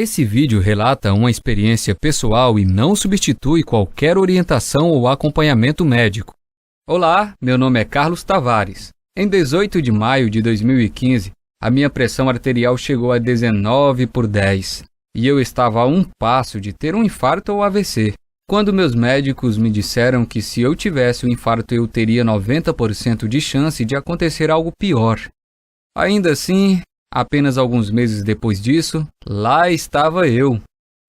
Esse vídeo relata uma experiência pessoal e não substitui qualquer orientação ou acompanhamento médico. Olá, meu nome é Carlos Tavares. Em 18 de maio de 2015, a minha pressão arterial chegou a 19/10 e eu estava a um passo de ter um infarto ou AVC. Quando meus médicos me disseram que se eu tivesse um infarto eu teria 90% de chance de acontecer algo pior. Ainda assim, apenas alguns meses depois disso, lá estava eu,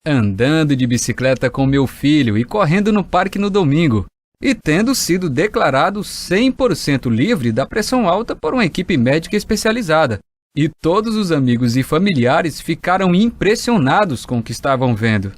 andando de bicicleta com meu filho e correndo no parque no domingo, e tendo sido declarado 100% livre da pressão alta por uma equipe médica especializada. E todos os amigos e familiares ficaram impressionados com o que estavam vendo.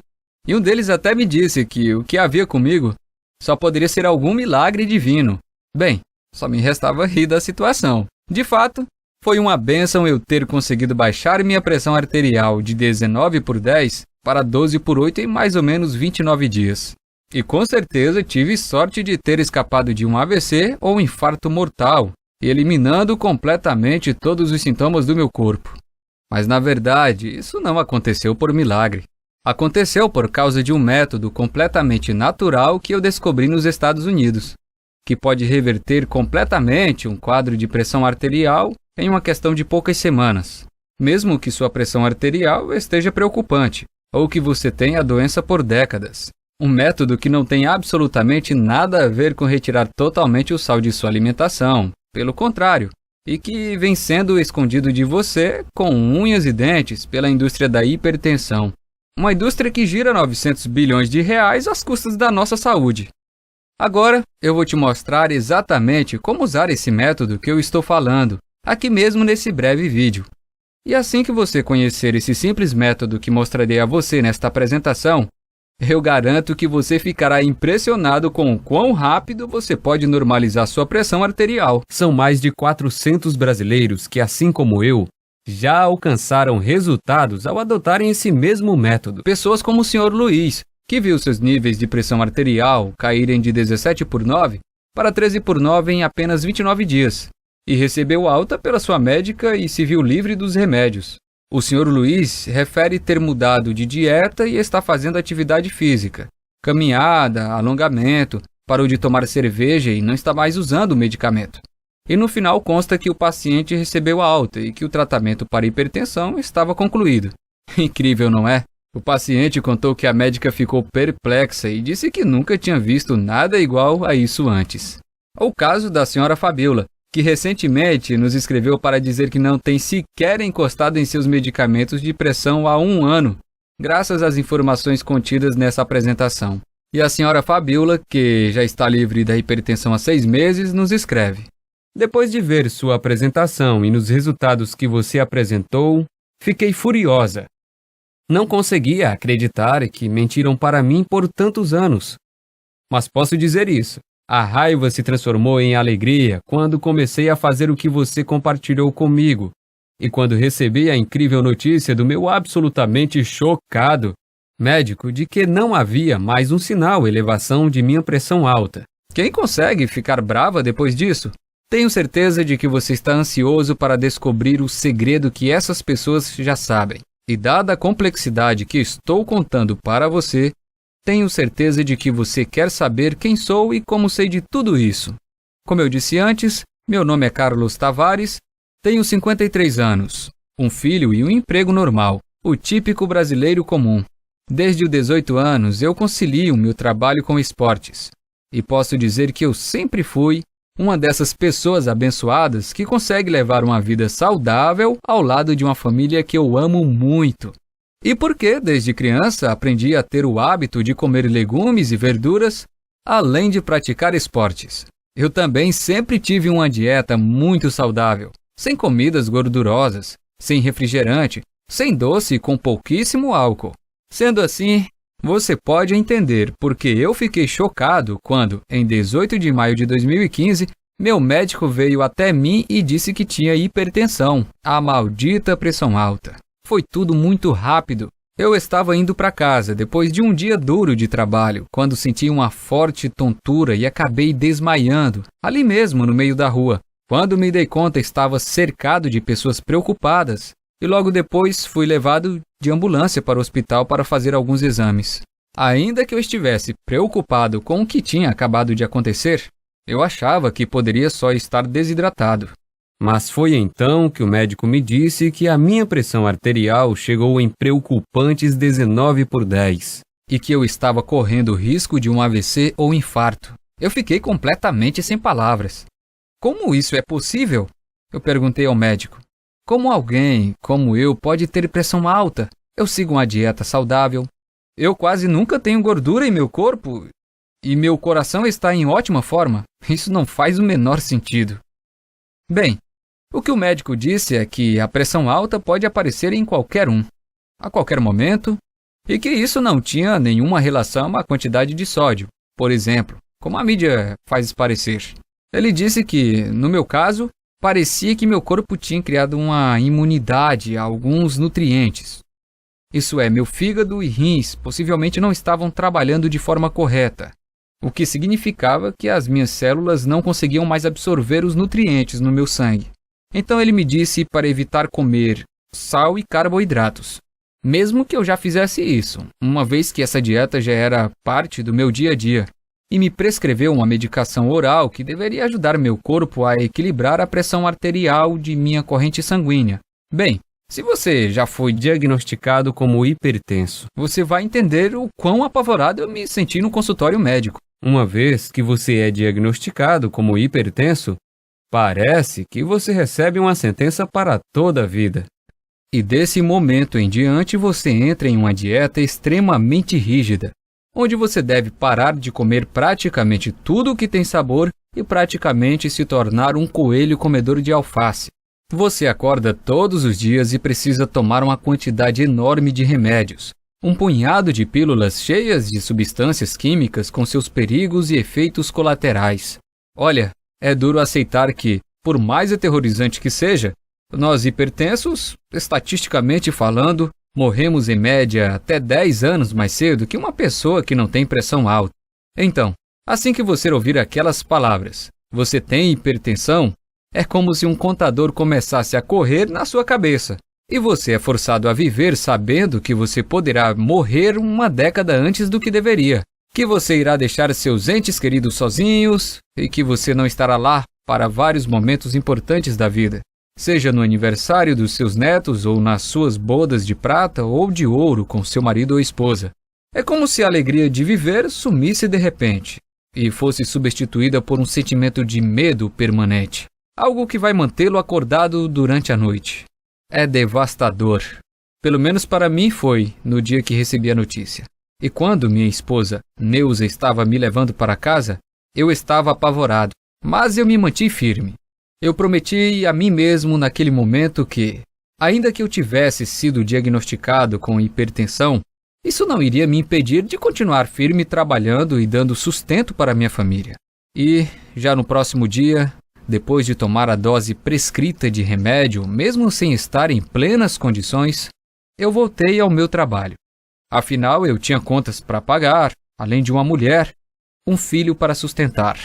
E um deles até me disse que o que havia comigo só poderia ser algum milagre divino. Bem, só me restava rir da situação. De fato, foi uma bênção eu ter conseguido baixar minha pressão arterial de 19/10 para 12/8 em mais ou menos 29 dias. E com certeza tive sorte de ter escapado de um AVC ou um infarto mortal, eliminando completamente todos os sintomas do meu corpo. Mas na verdade, isso não aconteceu por milagre. Aconteceu por causa de um método completamente natural que eu descobri nos Estados Unidos, que pode reverter completamente um quadro de pressão arterial em uma questão de poucas semanas, mesmo que sua pressão arterial esteja preocupante ou que você tenha a doença por décadas. Um método que não tem absolutamente nada a ver com retirar totalmente o sal de sua alimentação, pelo contrário, e que vem sendo escondido de você com unhas e dentes pela indústria da hipertensão. Uma indústria que gira 900 bilhões de reais às custas da nossa saúde. Agora, eu vou te mostrar exatamente como usar esse método que eu estou falando, aqui mesmo nesse breve vídeo. E assim que você conhecer esse simples método que mostrarei a você nesta apresentação, eu garanto que você ficará impressionado com o quão rápido você pode normalizar sua pressão arterial. São mais de 400 brasileiros que, assim como eu, já alcançaram resultados ao adotarem esse mesmo método. Pessoas como o Sr. Luiz, que viu seus níveis de pressão arterial caírem de 17/9 para 13/9 em apenas 29 dias, e recebeu alta pela sua médica e se viu livre dos remédios. O Sr. Luiz refere ter mudado de dieta e está fazendo atividade física, caminhada, alongamento, parou de tomar cerveja e não está mais usando o medicamento. E no final consta que o paciente recebeu a alta e que o tratamento para hipertensão estava concluído. Incrível, não é? O paciente contou que a médica ficou perplexa e disse que nunca tinha visto nada igual a isso antes. O caso da Sra. Fabiola, que recentemente nos escreveu para dizer que não tem sequer encostado em seus medicamentos de pressão há 1 ano, graças às informações contidas nessa apresentação. E a Sra. Fabiola, que já está livre da hipertensão há 6 meses, nos escreve: depois de ver sua apresentação e nos resultados que você apresentou, fiquei furiosa. Não conseguia acreditar que mentiram para mim por tantos anos. Mas posso dizer isso. A raiva se transformou em alegria quando comecei a fazer o que você compartilhou comigo e quando recebi a incrível notícia do meu absolutamente chocado médico de que não havia mais um sinal elevação de minha pressão alta. Quem consegue ficar brava depois disso? Tenho certeza de que você está ansioso para descobrir o segredo que essas pessoas já sabem. E dada a complexidade que estou contando para você, tenho certeza de que você quer saber quem sou e como sei de tudo isso. Como eu disse antes, meu nome é Carlos Tavares, tenho 53 anos, um filho e um emprego normal, o típico brasileiro comum. Desde os 18 anos eu concilio meu trabalho com esportes, e posso dizer que eu sempre fui uma dessas pessoas abençoadas que consegue levar uma vida saudável ao lado de uma família que eu amo muito. E porque, desde criança, aprendi a ter o hábito de comer legumes e verduras, além de praticar esportes. Eu também sempre tive uma dieta muito saudável, sem comidas gordurosas, sem refrigerante, sem doce e com pouquíssimo álcool. Sendo assim, você pode entender porque eu fiquei chocado quando, em 18 de maio de 2015, meu médico veio até mim e disse que tinha hipertensão, a maldita pressão alta. Foi tudo muito rápido. Eu estava indo para casa depois de um dia duro de trabalho, quando senti uma forte tontura e acabei desmaiando, ali mesmo no meio da rua. Quando me dei conta, estava cercado de pessoas preocupadas. e logo depois fui levado de ambulância para o hospital para fazer alguns exames. Ainda que eu estivesse preocupado com o que tinha acabado de acontecer, eu achava que poderia só estar desidratado. Mas foi então que o médico me disse que a minha pressão arterial chegou em preocupantes 19/10 e que eu estava correndo risco de um AVC ou infarto. Eu fiquei completamente sem palavras. Como isso é possível? Eu perguntei ao médico. Como alguém como eu pode ter pressão alta? Eu sigo uma dieta saudável. Eu quase nunca tenho gordura em meu corpo e meu coração está em ótima forma. Isso não faz o menor sentido. Bem, o que o médico disse é que a pressão alta pode aparecer em qualquer um, a qualquer momento, e que isso não tinha nenhuma relação à quantidade de sódio, por exemplo, como a mídia faz parecer. Ele disse que, no meu caso, parecia que meu corpo tinha criado uma imunidade a alguns nutrientes. Isso é, meu fígado e rins possivelmente não estavam trabalhando de forma correta, o que significava que as minhas células não conseguiam mais absorver os nutrientes no meu sangue. Então ele me disse para evitar comer sal e carboidratos, mesmo que eu já fizesse isso, uma vez que essa dieta já era parte do meu dia a dia, e me prescreveu uma medicação oral que deveria ajudar meu corpo a equilibrar a pressão arterial de minha corrente sanguínea. Bem, se você já foi diagnosticado como hipertenso, você vai entender o quão apavorado eu me senti no consultório médico. Uma vez que você é diagnosticado como hipertenso, parece que você recebe uma sentença para toda a vida. E desse momento em diante você entra em uma dieta extremamente rígida, onde você deve parar de comer praticamente tudo o que tem sabor e praticamente se tornar um coelho comedor de alface. Você acorda todos os dias e precisa tomar uma quantidade enorme de remédios, um punhado de pílulas cheias de substâncias químicas com seus perigos e efeitos colaterais. Olha, é duro aceitar que, por mais aterrorizante que seja, nós hipertensos, estatisticamente falando, morremos em média até 10 anos mais cedo que uma pessoa que não tem pressão alta. Então, assim que você ouvir aquelas palavras, você tem hipertensão, é como se um contador começasse a correr na sua cabeça, e você é forçado a viver sabendo que você poderá morrer uma década antes do que deveria, que você irá deixar seus entes queridos sozinhos e que você não estará lá para vários momentos importantes da vida, seja no aniversário dos seus netos ou nas suas bodas de prata ou de ouro com seu marido ou esposa. É como se a alegria de viver sumisse de repente e fosse substituída por um sentimento de medo permanente. Algo que vai mantê-lo acordado durante a noite. É devastador. Pelo menos para mim foi no dia que recebi a notícia. E quando minha esposa, Neuza, estava me levando para casa, eu estava apavorado, mas eu me mantive firme. Eu prometi a mim mesmo naquele momento que, ainda que eu tivesse sido diagnosticado com hipertensão, isso não iria me impedir de continuar firme trabalhando e dando sustento para minha família. E, já no próximo dia, depois de tomar a dose prescrita de remédio, mesmo sem estar em plenas condições, eu voltei ao meu trabalho. Afinal, eu tinha contas para pagar, além de uma mulher, um filho para sustentar.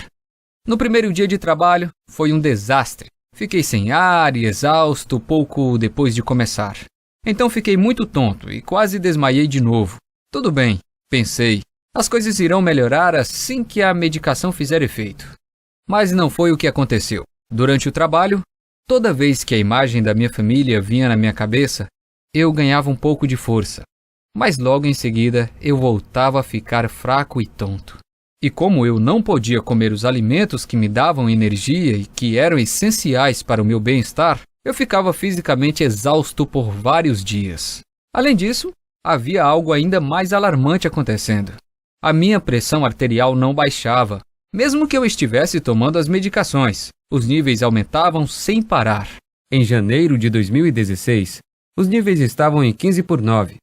No primeiro dia de trabalho, foi um desastre. Fiquei sem ar e exausto pouco depois de começar. Então fiquei muito tonto e quase desmaiei de novo. Tudo bem, pensei. As coisas irão melhorar assim que a medicação fizer efeito. Mas não foi o que aconteceu. Durante o trabalho, toda vez que a imagem da minha família vinha na minha cabeça, eu ganhava um pouco de força. Mas logo em seguida, eu voltava a ficar fraco e tonto. E como eu não podia comer os alimentos que me davam energia e que eram essenciais para o meu bem-estar, eu ficava fisicamente exausto por vários dias. Além disso, havia algo ainda mais alarmante acontecendo. A minha pressão arterial não baixava. Mesmo que eu estivesse tomando as medicações, os níveis aumentavam sem parar. Em janeiro de 2016, os níveis estavam em 15/9.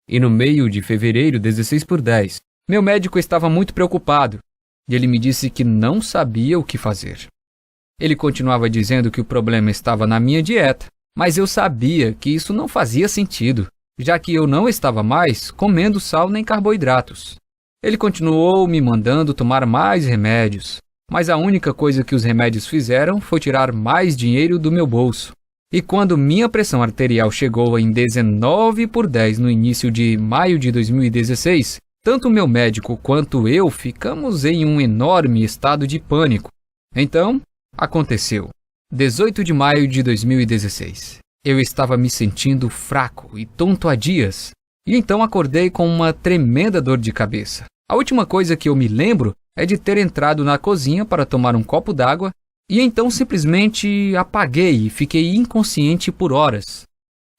E no meio de fevereiro, 16/10. Meu médico estava muito preocupado e ele me disse que não sabia o que fazer. Ele continuava dizendo que o problema estava na minha dieta, mas eu sabia que isso não fazia sentido, já que eu não estava mais comendo sal nem carboidratos. Ele continuou me mandando tomar mais remédios, mas a única coisa que os remédios fizeram foi tirar mais dinheiro do meu bolso. E quando minha pressão arterial chegou em 19/10 no início de maio de 2016, tanto meu médico quanto eu ficamos em um enorme estado de pânico. Então, aconteceu. 18 de maio de 2016. Eu estava me sentindo fraco e tonto há dias. E então acordei com uma tremenda dor de cabeça. A última coisa que eu me lembro é de ter entrado na cozinha para tomar um copo d'água e então simplesmente apaguei e fiquei inconsciente por horas.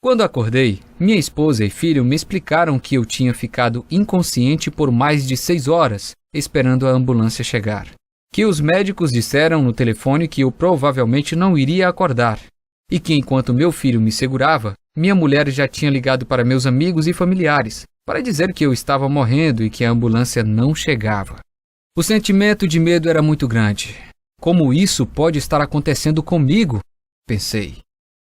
Quando acordei, minha esposa e filho me explicaram que eu tinha ficado inconsciente por mais de 6 horas, esperando a ambulância chegar. Que os médicos disseram no telefone que eu provavelmente não iria acordar. E que enquanto meu filho me segurava, minha mulher já tinha ligado para meus amigos e familiares, para dizer que eu estava morrendo e que a ambulância não chegava. O sentimento de medo era muito grande. Como isso pode estar acontecendo comigo? Pensei.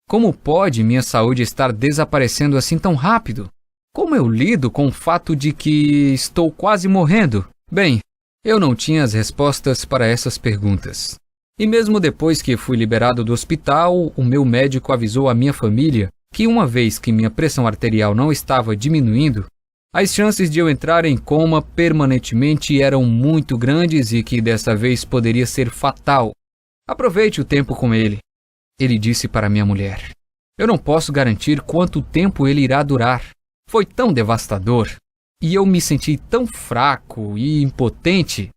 Como pode minha saúde estar desaparecendo assim tão rápido? Como eu lido com o fato de que estou quase morrendo? Bem, eu não tinha as respostas para essas perguntas. E mesmo depois que fui liberado do hospital, o meu médico avisou a minha família que uma vez que minha pressão arterial não estava diminuindo, as chances de eu entrar em coma permanentemente eram muito grandes e que dessa vez poderia ser fatal. Aproveite o tempo com ele. Ele disse para minha mulher. Eu não posso garantir quanto tempo ele irá durar. Foi tão devastador. E eu me senti tão fraco e impotente,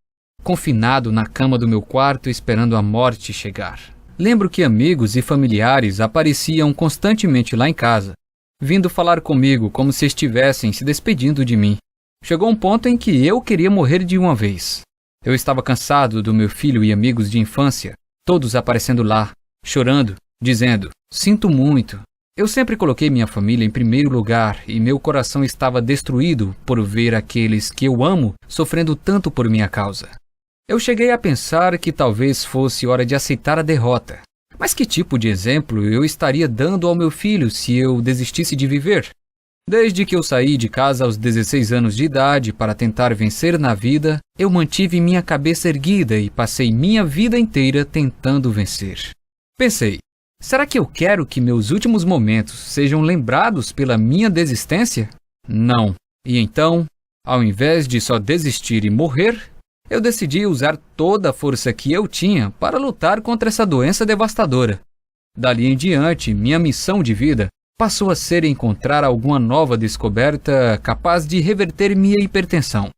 confinado na cama do meu quarto esperando a morte chegar. Lembro que amigos e familiares apareciam constantemente lá em casa, vindo falar comigo como se estivessem se despedindo de mim. Chegou um ponto em que eu queria morrer de uma vez. Eu estava cansado do meu filho e amigos de infância, todos aparecendo lá, chorando, dizendo, sinto muito. Eu sempre coloquei minha família em primeiro lugar e meu coração estava destruído por ver aqueles que eu amo sofrendo tanto por minha causa. Eu cheguei a pensar que talvez fosse hora de aceitar a derrota. Mas que tipo de exemplo eu estaria dando ao meu filho se eu desistisse de viver? Desde que eu saí de casa aos 16 anos de idade para tentar vencer na vida, eu mantive minha cabeça erguida e passei minha vida inteira tentando vencer. Pensei, será que eu quero que meus últimos momentos sejam lembrados pela minha desistência? Não. E então, ao invés de só desistir e morrer, eu decidi usar toda a força que eu tinha para lutar contra essa doença devastadora. Dali em diante, minha missão de vida passou a ser encontrar alguma nova descoberta capaz de reverter minha hipertensão.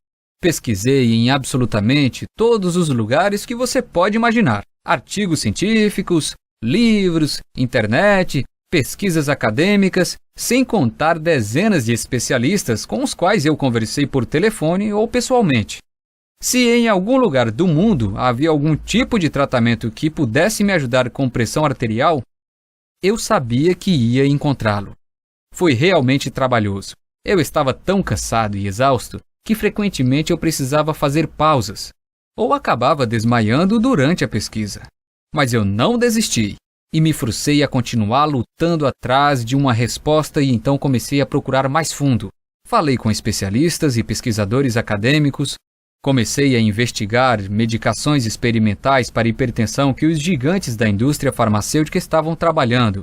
Pesquisei em absolutamente todos os lugares que você pode imaginar. Artigos científicos, livros, internet, pesquisas acadêmicas, sem contar dezenas de especialistas com os quais eu conversei por telefone ou pessoalmente. Se em algum lugar do mundo havia algum tipo de tratamento que pudesse me ajudar com pressão arterial, eu sabia que ia encontrá-lo. Foi realmente trabalhoso. Eu estava tão cansado e exausto que frequentemente eu precisava fazer pausas, ou acabava desmaiando durante a pesquisa. Mas eu não desisti e me forcei a continuar lutando atrás de uma resposta e então comecei a procurar mais fundo. Falei com especialistas e pesquisadores acadêmicos. Comecei a investigar medicações experimentais para hipertensão que os gigantes da indústria farmacêutica estavam trabalhando.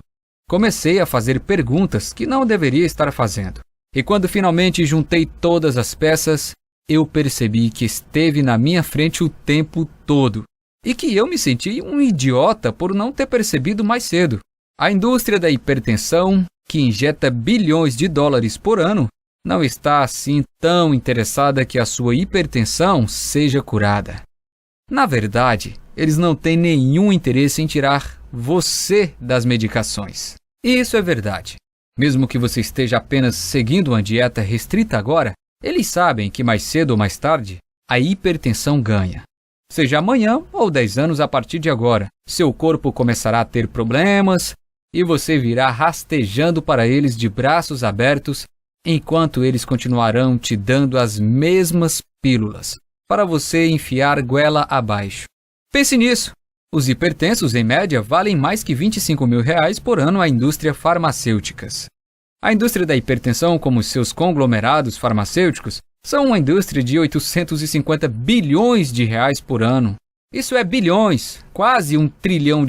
Comecei a fazer perguntas que não deveria estar fazendo. E quando finalmente juntei todas as peças, eu percebi que esteve na minha frente o tempo todo. E que eu me senti um idiota por não ter percebido mais cedo. A indústria da hipertensão, que injeta bilhões de dólares por ano, não está assim tão interessada que a sua hipertensão seja curada. Na verdade, eles não têm nenhum interesse em tirar você das medicações. E isso é verdade. Mesmo que você esteja apenas seguindo uma dieta restrita agora, eles sabem que mais cedo ou mais tarde, a hipertensão ganha. Seja amanhã ou 10 anos a partir de agora, seu corpo começará a ter problemas e você virá rastejando para eles de braços abertos, enquanto eles continuarão te dando as mesmas pílulas, para você enfiar goela abaixo. Pense nisso. Os hipertensos, em média, valem mais que R$25 mil por ano à indústria farmacêuticas. A indústria da hipertensão, como seus conglomerados farmacêuticos, são uma indústria de 850 bilhões de reais por ano. Isso é bilhões, quase R$1 trilhão.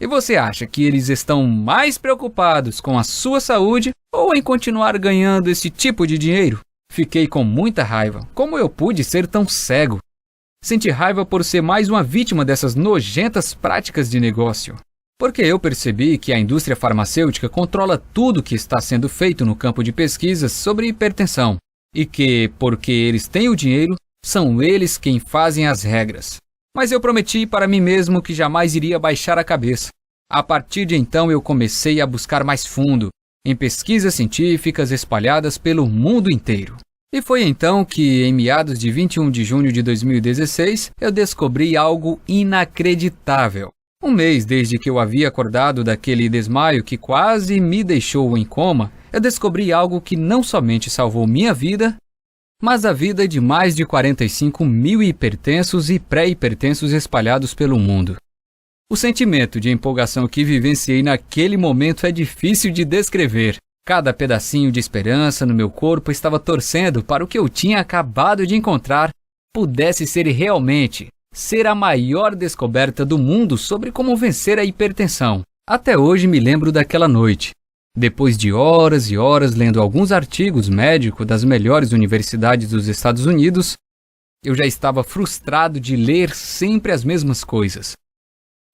E você acha que eles estão mais preocupados com a sua saúde ou em continuar ganhando esse tipo de dinheiro? Fiquei com muita raiva. Como eu pude ser tão cego? Senti raiva por ser mais uma vítima dessas nojentas práticas de negócio. Porque eu percebi que a indústria farmacêutica controla tudo que está sendo feito no campo de pesquisas sobre hipertensão. E que, porque eles têm o dinheiro, são eles quem fazem as regras. Mas eu prometi para mim mesmo que jamais iria baixar a cabeça. A partir de então eu comecei a buscar mais fundo, em pesquisas científicas espalhadas pelo mundo inteiro. E foi então que, em meados de 21 de junho de 2016, eu descobri algo inacreditável. Um mês desde que eu havia acordado daquele desmaio que quase me deixou em coma, eu descobri algo que não somente salvou minha vida, mas a vida de mais de 45 mil hipertensos e pré-hipertensos espalhados pelo mundo. O sentimento de empolgação que vivenciei naquele momento é difícil de descrever. Cada pedacinho de esperança no meu corpo estava torcendo para o que eu tinha acabado de encontrar pudesse ser realmente ser a maior descoberta do mundo sobre como vencer a hipertensão. Até hoje me lembro daquela noite. Depois de horas e horas lendo alguns artigos médicos das melhores universidades dos Estados Unidos, eu já estava frustrado de ler sempre as mesmas coisas.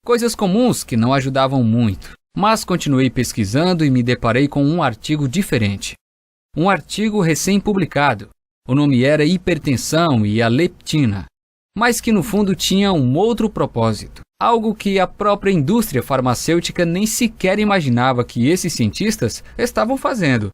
Coisas comuns que não ajudavam muito, mas continuei pesquisando e me deparei com um artigo diferente. Um artigo recém-publicado. O nome era Hipertensão e a Leptina, mas que no fundo tinha um outro propósito. Algo que a própria indústria farmacêutica nem sequer imaginava que esses cientistas estavam fazendo.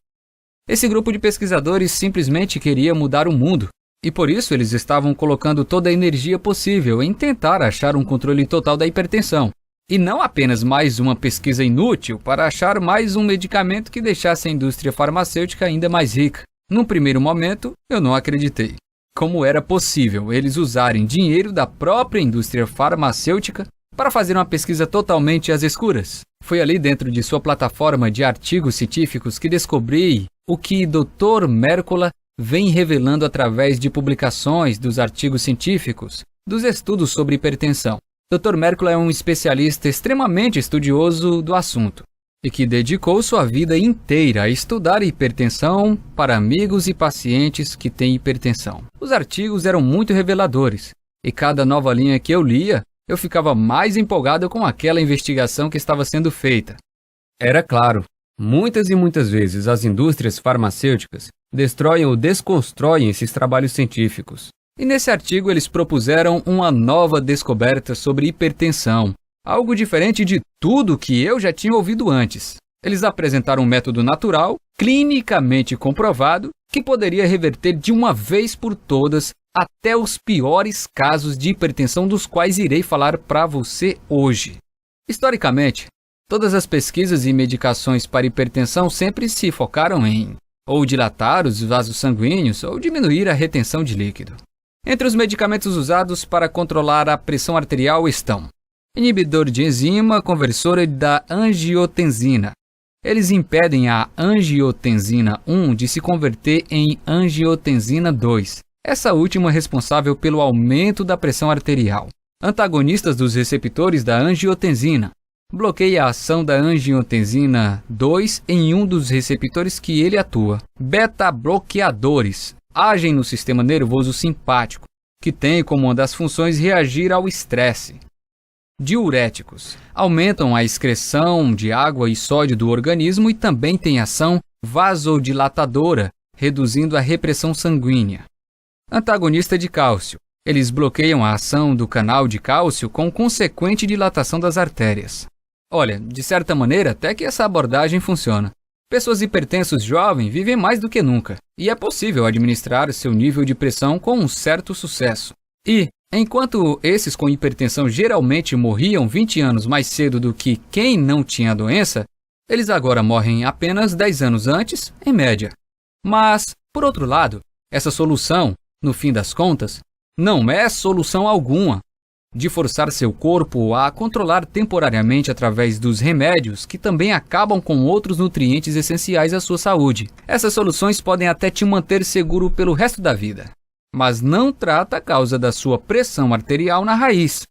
Esse grupo de pesquisadores simplesmente queria mudar o mundo, e por isso eles estavam colocando toda a energia possível em tentar achar um controle total da hipertensão. E não apenas mais uma pesquisa inútil para achar mais um medicamento que deixasse a indústria farmacêutica ainda mais rica. Num primeiro momento, eu não acreditei. Como era possível eles usarem dinheiro da própria indústria farmacêutica para fazer uma pesquisa totalmente às escuras? Foi ali dentro de sua plataforma de artigos científicos que descobri o que Dr. Mercola vem revelando através de publicações dos artigos científicos, dos estudos sobre hipertensão. Dr. Mercola é um especialista extremamente estudioso do assunto e que dedicou sua vida inteira a estudar hipertensão para amigos e pacientes que têm hipertensão. Os artigos eram muito reveladores e cada nova linha que eu lia, eu ficava mais empolgado com aquela investigação que estava sendo feita. Era claro, muitas e muitas vezes as indústrias farmacêuticas destroem ou desconstroem esses trabalhos científicos. E nesse artigo eles propuseram uma nova descoberta sobre hipertensão, algo diferente de tudo que eu já tinha ouvido antes. Eles apresentaram um método natural, clinicamente comprovado, que poderia reverter de uma vez por todas até os piores casos de hipertensão dos quais irei falar para você hoje. Historicamente, todas as pesquisas e medicações para hipertensão sempre se focaram em ou dilatar os vasos sanguíneos ou diminuir a retenção de líquido. Entre os medicamentos usados para controlar a pressão arterial estão inibidor de enzima conversora da angiotensina. Eles impedem a angiotensina 1 de se converter em angiotensina 2. Essa última é responsável pelo aumento da pressão arterial. Antagonistas dos receptores da angiotensina. Bloqueia a ação da angiotensina 2 em um dos receptores que ele atua. Beta-bloqueadores. Agem no sistema nervoso simpático, que tem como uma das funções reagir ao estresse. Diuréticos. Aumentam a excreção de água e sódio do organismo e também têm ação vasodilatadora, reduzindo a repressão sanguínea. Antagonista de cálcio. Eles bloqueiam a ação do canal de cálcio com consequente dilatação das artérias. Olha, de certa maneira, até que essa abordagem funciona. Pessoas hipertensas jovens vivem mais do que nunca, e é possível administrar seu nível de pressão com um certo sucesso. E, enquanto esses com hipertensão geralmente morriam 20 anos mais cedo do que quem não tinha a doença, eles agora morrem apenas 10 anos antes, em média. Mas, por outro lado, essa solução, no fim das contas, não é solução alguma de forçar seu corpo a controlar temporariamente através dos remédios que também acabam com outros nutrientes essenciais à sua saúde. Essas soluções podem até te manter seguro pelo resto da vida, mas não trata a causa da sua pressão arterial na raiz.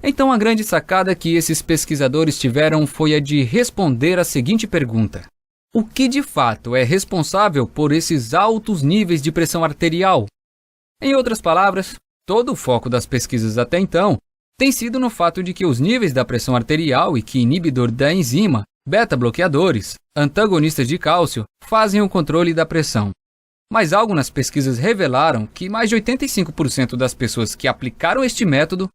Então a grande sacada que esses pesquisadores tiveram foi a de responder a seguinte pergunta: o que de fato é responsável por esses altos níveis de pressão arterial? Em outras palavras, todo o foco das pesquisas até então tem sido no fato de que os níveis da pressão arterial e que inibidor da enzima, beta-bloqueadores, antagonistas de cálcio, fazem o controle da pressão. Mas algo nas pesquisas revelaram que mais de 85% das pessoas que aplicaram este método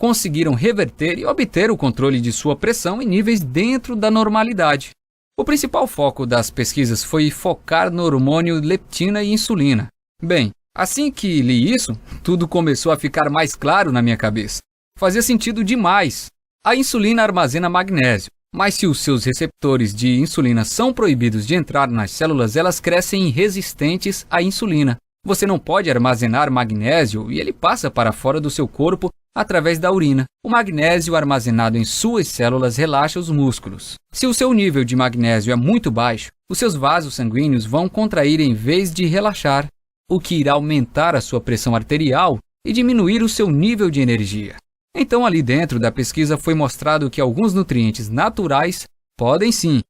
conseguiram reverter e obter o controle de sua pressão em níveis dentro da normalidade. O principal foco das pesquisas foi focar no hormônio leptina e insulina. Bem, assim que li isso, tudo começou a ficar mais claro na minha cabeça. Fazia sentido demais. A insulina armazena magnésio, mas se os seus receptores de insulina são proibidos de entrar nas células, elas crescem resistentes à insulina. Você não pode armazenar magnésio e ele passa para fora do seu corpo através da urina. O magnésio armazenado em suas células relaxa os músculos. Se o seu nível de magnésio é muito baixo, os seus vasos sanguíneos vão contrair em vez de relaxar, o que irá aumentar a sua pressão arterial e diminuir o seu nível de energia. Então, ali dentro da pesquisa foi mostrado que alguns nutrientes naturais podem sim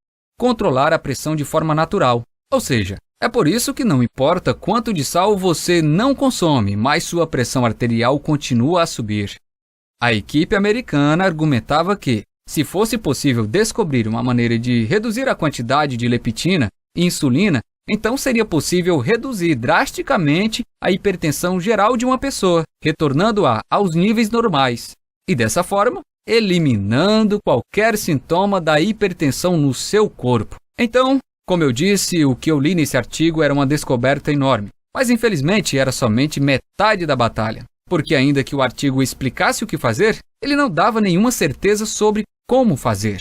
controlar a pressão de forma natural. Ou seja, é por isso que não importa quanto de sal você não consome, mas sua pressão arterial continua a subir. A equipe americana argumentava que, se fosse possível descobrir uma maneira de reduzir a quantidade de leptina e insulina, então seria possível reduzir drasticamente a hipertensão geral de uma pessoa, retornando-a aos níveis normais, e dessa forma, eliminando qualquer sintoma da hipertensão no seu corpo. Então, como eu disse, o que eu li nesse artigo era uma descoberta enorme, mas infelizmente era somente metade da batalha, porque ainda que o artigo explicasse o que fazer, ele não dava nenhuma certeza sobre como fazer,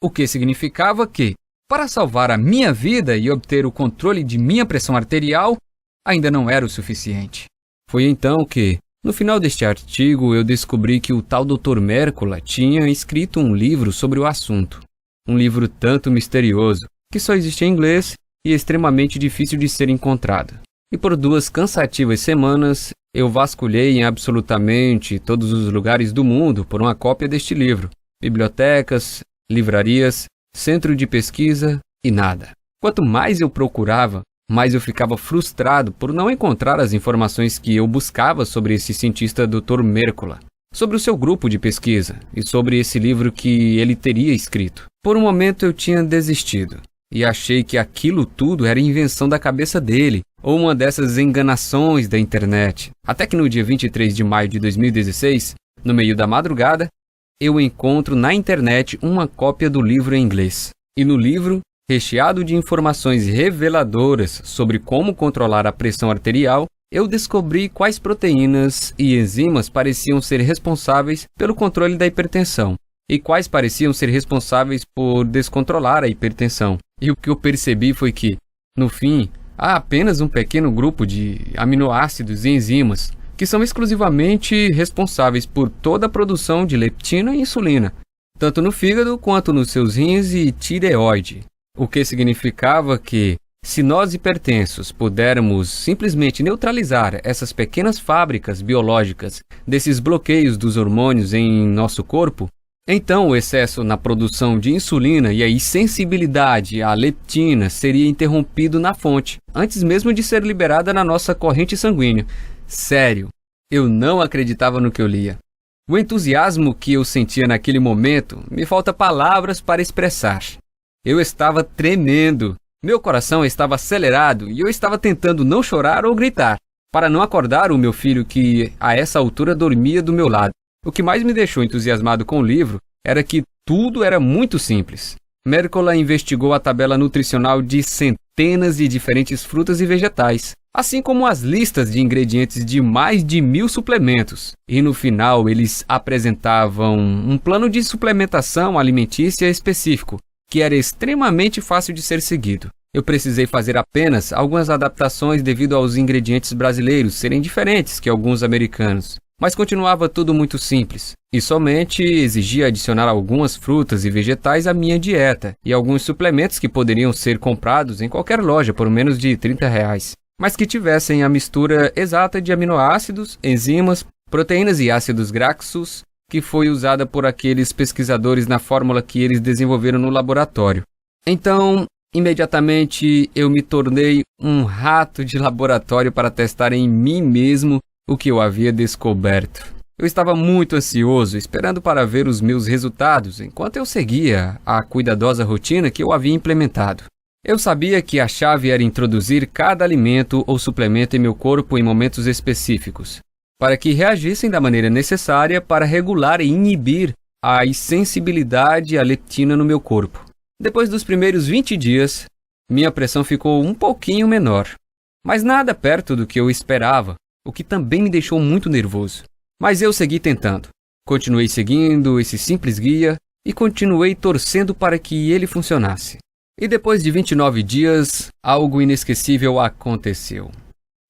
o que significava que, para salvar a minha vida e obter o controle de minha pressão arterial, ainda não era o suficiente. Foi então que, no final deste artigo, eu descobri que o tal Dr. Mercola tinha escrito um livro sobre o assunto. Um livro tanto misterioso, que só existe em inglês e extremamente difícil de ser encontrado. E por 2 cansativas semanas, eu vasculhei em absolutamente todos os lugares do mundo por uma cópia deste livro. Bibliotecas, livrarias, centro de pesquisa e nada. Quanto mais eu procurava, mais eu ficava frustrado por não encontrar as informações que eu buscava sobre esse cientista Dr. Mercola, sobre o seu grupo de pesquisa e sobre esse livro que ele teria escrito. Por um momento eu tinha desistido e achei que aquilo tudo era invenção da cabeça dele ou uma dessas enganações da internet. Até que no dia 23 de maio de 2016, no meio da madrugada, eu encontro na internet uma cópia do livro em inglês. E no livro, recheado de informações reveladoras sobre como controlar a pressão arterial, eu descobri quais proteínas e enzimas pareciam ser responsáveis pelo controle da hipertensão e quais pareciam ser responsáveis por descontrolar a hipertensão. E o que eu percebi foi que, no fim, há apenas um pequeno grupo de aminoácidos e enzimas que são exclusivamente responsáveis por toda a produção de leptina e insulina, tanto no fígado quanto nos seus rins e tireoide. O que significava que, se nós hipertensos pudermos simplesmente neutralizar essas pequenas fábricas biológicas desses bloqueios dos hormônios em nosso corpo, então o excesso na produção de insulina e a insensibilidade à leptina seria interrompido na fonte, antes mesmo de ser liberada na nossa corrente sanguínea. Sério, eu não acreditava no que eu lia. O entusiasmo que eu sentia naquele momento, me falta palavras para expressar. Eu estava tremendo, meu coração estava acelerado e eu estava tentando não chorar ou gritar, para não acordar o meu filho que, a essa altura, dormia do meu lado. O que mais me deixou entusiasmado com o livro era que tudo era muito simples. Mercola investigou a tabela nutricional de centenas de diferentes frutas e vegetais, assim como as listas de ingredientes de mais de 1000 suplementos. E no final eles apresentavam um plano de suplementação alimentícia específico, que era extremamente fácil de ser seguido. Eu precisei fazer apenas algumas adaptações devido aos ingredientes brasileiros serem diferentes que alguns americanos. Mas continuava tudo muito simples, e somente exigia adicionar algumas frutas e vegetais à minha dieta, e alguns suplementos que poderiam ser comprados em qualquer loja por menos de R$30, mas que tivessem a mistura exata de aminoácidos, enzimas, proteínas e ácidos graxos que foi usada por aqueles pesquisadores na fórmula que eles desenvolveram no laboratório. Então, imediatamente eu me tornei um rato de laboratório para testar em mim mesmo o que eu havia descoberto. Eu estava muito ansioso, esperando para ver os meus resultados, enquanto eu seguia a cuidadosa rotina que eu havia implementado. Eu sabia que a chave era introduzir cada alimento ou suplemento em meu corpo em momentos específicos, para que reagissem da maneira necessária para regular e inibir a insensibilidade à leptina no meu corpo. Depois dos primeiros 20 dias, minha pressão ficou um pouquinho menor, mas nada perto do que eu esperava, o que também me deixou muito nervoso. Mas eu segui tentando. Continuei seguindo esse simples guia e continuei torcendo para que ele funcionasse. E depois de 29 dias, algo inesquecível aconteceu.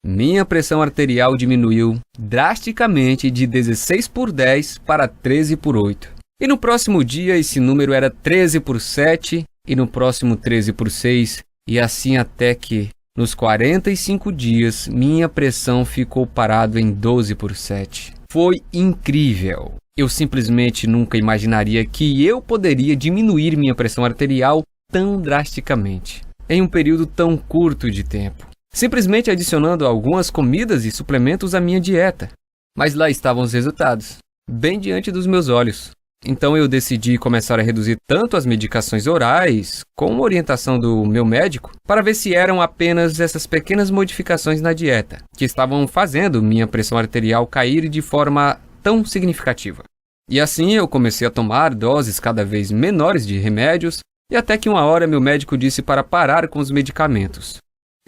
Minha pressão arterial diminuiu drasticamente de 16/10 para 13/8. E no próximo dia esse número era 13/7 e no próximo 13/6 e assim até que, nos 45 dias, minha pressão ficou parada em 12/7. Foi incrível. Eu simplesmente nunca imaginaria que eu poderia diminuir minha pressão arterial tão drasticamente, em um período tão curto de tempo, simplesmente adicionando algumas comidas e suplementos à minha dieta. Mas lá estavam os resultados, bem diante dos meus olhos. Então eu decidi começar a reduzir tanto as medicações orais, com orientação do meu médico, para ver se eram apenas essas pequenas modificações na dieta, que estavam fazendo minha pressão arterial cair de forma tão significativa. E assim eu comecei a tomar doses cada vez menores de remédios, e até que uma hora meu médico disse para parar com os medicamentos.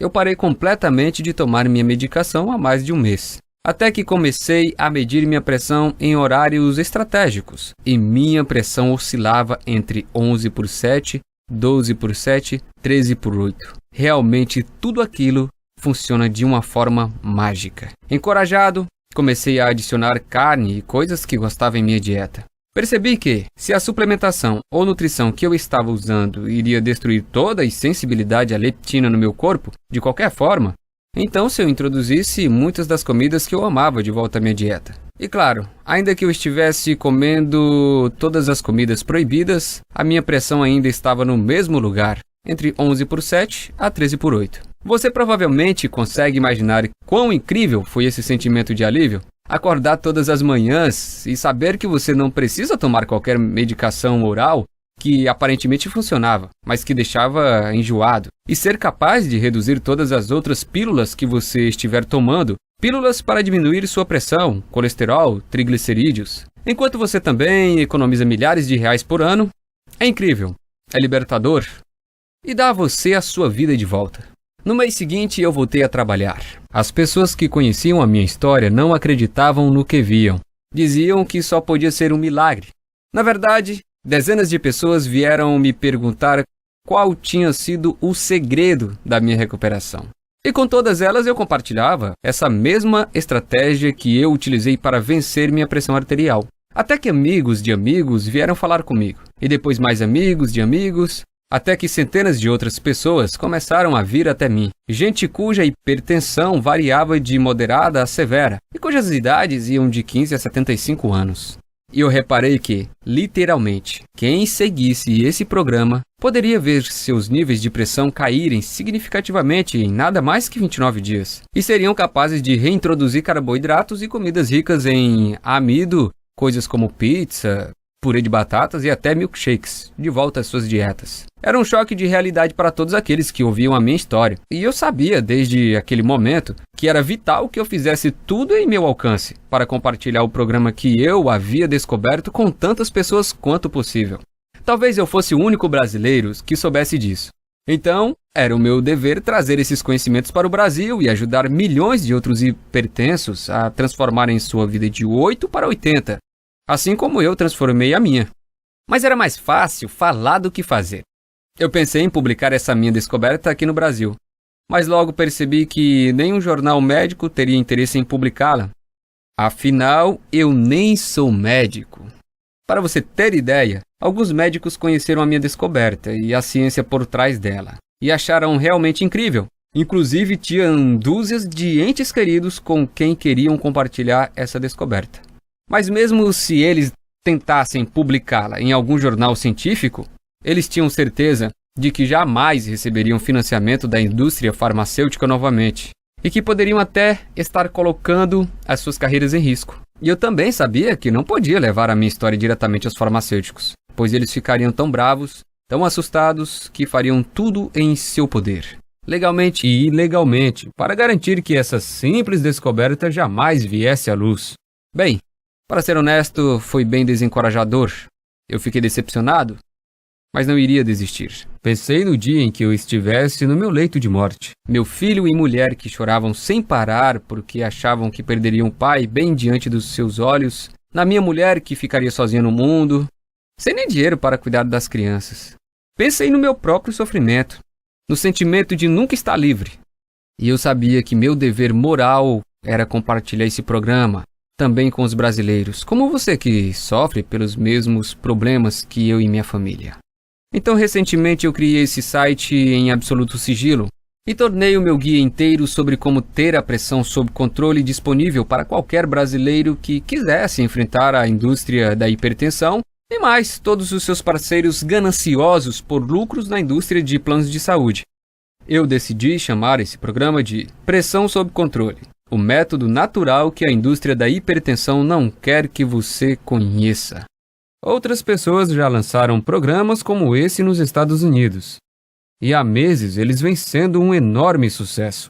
Eu parei completamente de tomar minha medicação há mais de um mês. Até que comecei a medir minha pressão em horários estratégicos, e minha pressão oscilava entre 11/7, 12/7, 13/8. Realmente tudo aquilo funciona de uma forma mágica. Encorajado, comecei a adicionar carne e coisas que gostava em minha dieta. Percebi que, se a suplementação ou nutrição que eu estava usando iria destruir toda a insensibilidade à leptina no meu corpo, de qualquer forma, então se eu introduzisse muitas das comidas que eu amava de volta à minha dieta. E claro, ainda que eu estivesse comendo todas as comidas proibidas, a minha pressão ainda estava no mesmo lugar, entre 11/7 a 13/8. Você provavelmente consegue imaginar quão incrível foi esse sentimento de alívio? Acordar todas as manhãs e saber que você não precisa tomar qualquer medicação oral que aparentemente funcionava, mas que deixava enjoado, e ser capaz de reduzir todas as outras pílulas que você estiver tomando, pílulas para diminuir sua pressão, colesterol, triglicerídeos, enquanto você também economiza milhares de reais por ano. É incrível, é libertador e dá a você a sua vida de volta. No mês seguinte eu voltei a trabalhar. As pessoas que conheciam a minha história não acreditavam no que viam. Diziam que só podia ser um milagre. Na verdade, dezenas de pessoas vieram me perguntar qual tinha sido o segredo da minha recuperação. E com todas elas eu compartilhava essa mesma estratégia que eu utilizei para vencer minha pressão arterial. Até que amigos de amigos vieram falar comigo. E depois mais amigos de amigos, até que centenas de outras pessoas começaram a vir até mim. Gente cuja hipertensão variava de moderada a severa e cujas idades iam de 15 a 75 anos. E eu reparei que, literalmente, quem seguisse esse programa poderia ver seus níveis de pressão caírem significativamente em nada mais que 29 dias. E seriam capazes de reintroduzir carboidratos e comidas ricas em amido, coisas como pizza, purê de batatas e até milkshakes, de volta às suas dietas. Era um choque de realidade para todos aqueles que ouviam a minha história. E eu sabia, desde aquele momento, que era vital que eu fizesse tudo em meu alcance para compartilhar o programa que eu havia descoberto com tantas pessoas quanto possível. Talvez eu fosse o único brasileiro que soubesse disso. Então, era o meu dever trazer esses conhecimentos para o Brasil e ajudar milhões de outros hipertensos a transformarem sua vida de 8 para 80. Assim como eu transformei a minha. Mas era mais fácil falar do que fazer. Eu pensei em publicar essa minha descoberta aqui no Brasil, mas logo percebi que nenhum jornal médico teria interesse em publicá-la. Afinal, eu nem sou médico. Para você ter ideia, alguns médicos conheceram a minha descoberta e a ciência por trás dela, e acharam realmente incrível. Inclusive, tinham dúzias de entes queridos com quem queriam compartilhar essa descoberta. Mas mesmo se eles tentassem publicá-la em algum jornal científico, eles tinham certeza de que jamais receberiam financiamento da indústria farmacêutica novamente e que poderiam até estar colocando as suas carreiras em risco. E eu também sabia que não podia levar a minha história diretamente aos farmacêuticos, pois eles ficariam tão bravos, tão assustados, que fariam tudo em seu poder, legalmente e ilegalmente, para garantir que essa simples descoberta jamais viesse à luz. Bem, para ser honesto, foi bem desencorajador. Eu fiquei decepcionado, mas não iria desistir. Pensei no dia em que eu estivesse no meu leito de morte. Meu filho e mulher que choravam sem parar porque achavam que perderiam o pai bem diante dos seus olhos. Na minha mulher que ficaria sozinha no mundo, sem nem dinheiro para cuidar das crianças. Pensei no meu próprio sofrimento, no sentimento de nunca estar livre. E eu sabia que meu dever moral era compartilhar esse programa também com os brasileiros, como você que sofre pelos mesmos problemas que eu e minha família. Então, recentemente eu criei esse site em absoluto sigilo e tornei o meu guia inteiro sobre como ter a pressão sob controle disponível para qualquer brasileiro que quisesse enfrentar a indústria da hipertensão e mais todos os seus parceiros gananciosos por lucros na indústria de planos de saúde. Eu decidi chamar esse programa de Pressão sob Controle, o método natural que a indústria da hipertensão não quer que você conheça. Outras pessoas já lançaram programas como esse nos Estados Unidos. E há meses eles vêm sendo um enorme sucesso.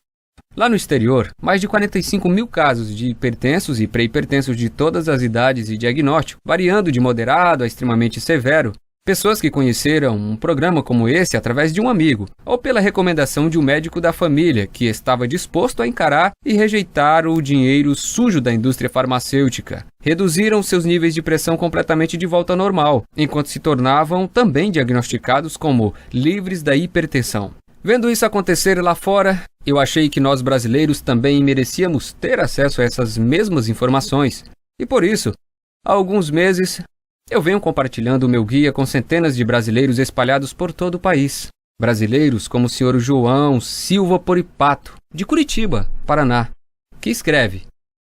Lá no exterior, mais de 45 mil casos de hipertensos e pré-hipertensos de todas as idades e diagnóstico, variando de moderado a extremamente severo. Pessoas que conheceram um programa como esse através de um amigo, ou pela recomendação de um médico da família que estava disposto a encarar e rejeitar o dinheiro sujo da indústria farmacêutica. Reduziram seus níveis de pressão completamente de volta ao normal, enquanto se tornavam também diagnosticados como livres da hipertensão. Vendo isso acontecer lá fora, eu achei que nós brasileiros também merecíamos ter acesso a essas mesmas informações. E por isso, há alguns meses, eu venho compartilhando o meu guia com centenas de brasileiros espalhados por todo o país. Brasileiros como o Sr. João Silva Poripato, de Curitiba, Paraná, que escreve: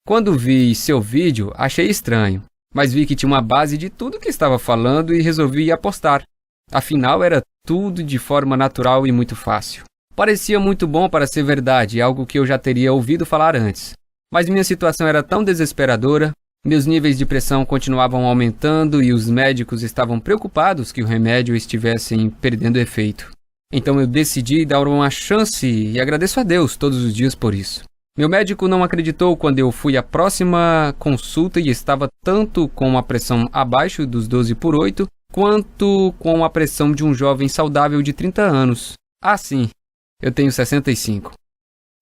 "Quando vi seu vídeo, achei estranho, mas vi que tinha uma base de tudo que estava falando e resolvi apostar. Afinal, era tudo de forma natural e muito fácil. Parecia muito bom para ser verdade, algo que eu já teria ouvido falar antes. Mas minha situação era tão desesperadora, meus níveis de pressão continuavam aumentando e os médicos estavam preocupados que o remédio estivesse perdendo efeito. Então eu decidi dar uma chance e agradeço a Deus todos os dias por isso. Meu médico não acreditou quando eu fui à próxima consulta e estava tanto com a pressão abaixo dos 12/8, quanto com a pressão de um jovem saudável de 30 anos. Ah, sim, eu tenho 65.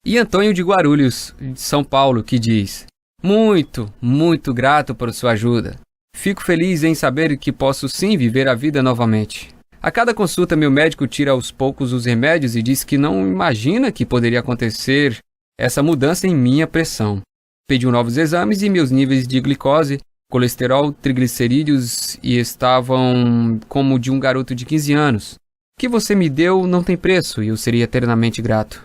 E Antônio de Guarulhos, de São Paulo, que diz: muito, muito grato por sua ajuda. Fico feliz em saber que posso sim viver a vida novamente. A cada consulta, meu médico tira aos poucos os remédios e diz que não imagina que poderia acontecer essa mudança em minha pressão. Pediu novos exames e meus níveis de glicose, colesterol, triglicerídeos e estavam como de um garoto de 15 anos. O que você me deu não tem preço e eu seria eternamente grato.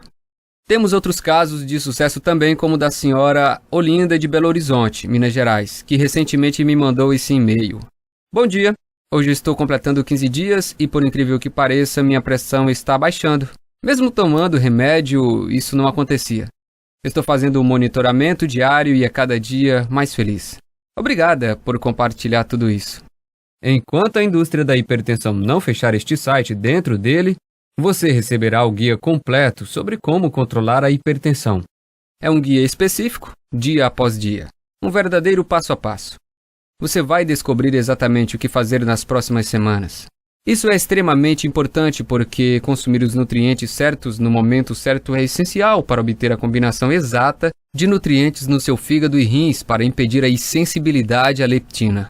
Temos outros casos de sucesso também, como o da senhora Olinda de Belo Horizonte, Minas Gerais, que recentemente me mandou esse e-mail. Bom dia, hoje estou completando 15 dias e, por incrível que pareça, minha pressão está baixando. Mesmo tomando remédio, isso não acontecia. Estou fazendo um monitoramento diário e a cada dia mais feliz. Obrigada por compartilhar tudo isso. Enquanto a indústria da hipertensão não fechar este site dentro dele, você receberá o guia completo sobre como controlar a hipertensão. É um guia específico, dia após dia, um verdadeiro passo a passo. Você vai descobrir exatamente o que fazer nas próximas semanas. Isso é extremamente importante porque consumir os nutrientes certos no momento certo é essencial para obter a combinação exata de nutrientes no seu fígado e rins para impedir a insensibilidade à leptina.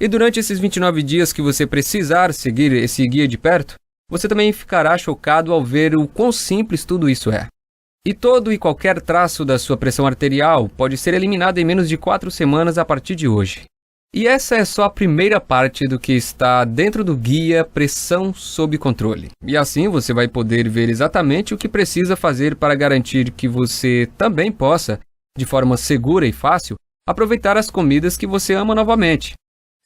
E durante esses 29 dias que você precisar seguir esse guia de perto, você também ficará chocado ao ver o quão simples tudo isso é. E todo e qualquer traço da sua pressão arterial pode ser eliminado em menos de 4 semanas a partir de hoje. E essa é só a primeira parte do que está dentro do guia Pressão sob Controle. E assim você vai poder ver exatamente o que precisa fazer para garantir que você também possa, de forma segura e fácil, aproveitar as comidas que você ama novamente.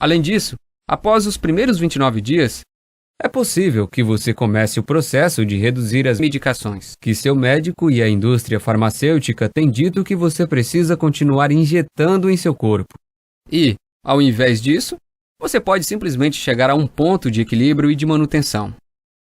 Além disso, após os primeiros 29 dias, é possível que você comece o processo de reduzir as medicações que seu médico e a indústria farmacêutica têm dito que você precisa continuar injetando em seu corpo. E, ao invés disso, você pode simplesmente chegar a um ponto de equilíbrio e de manutenção.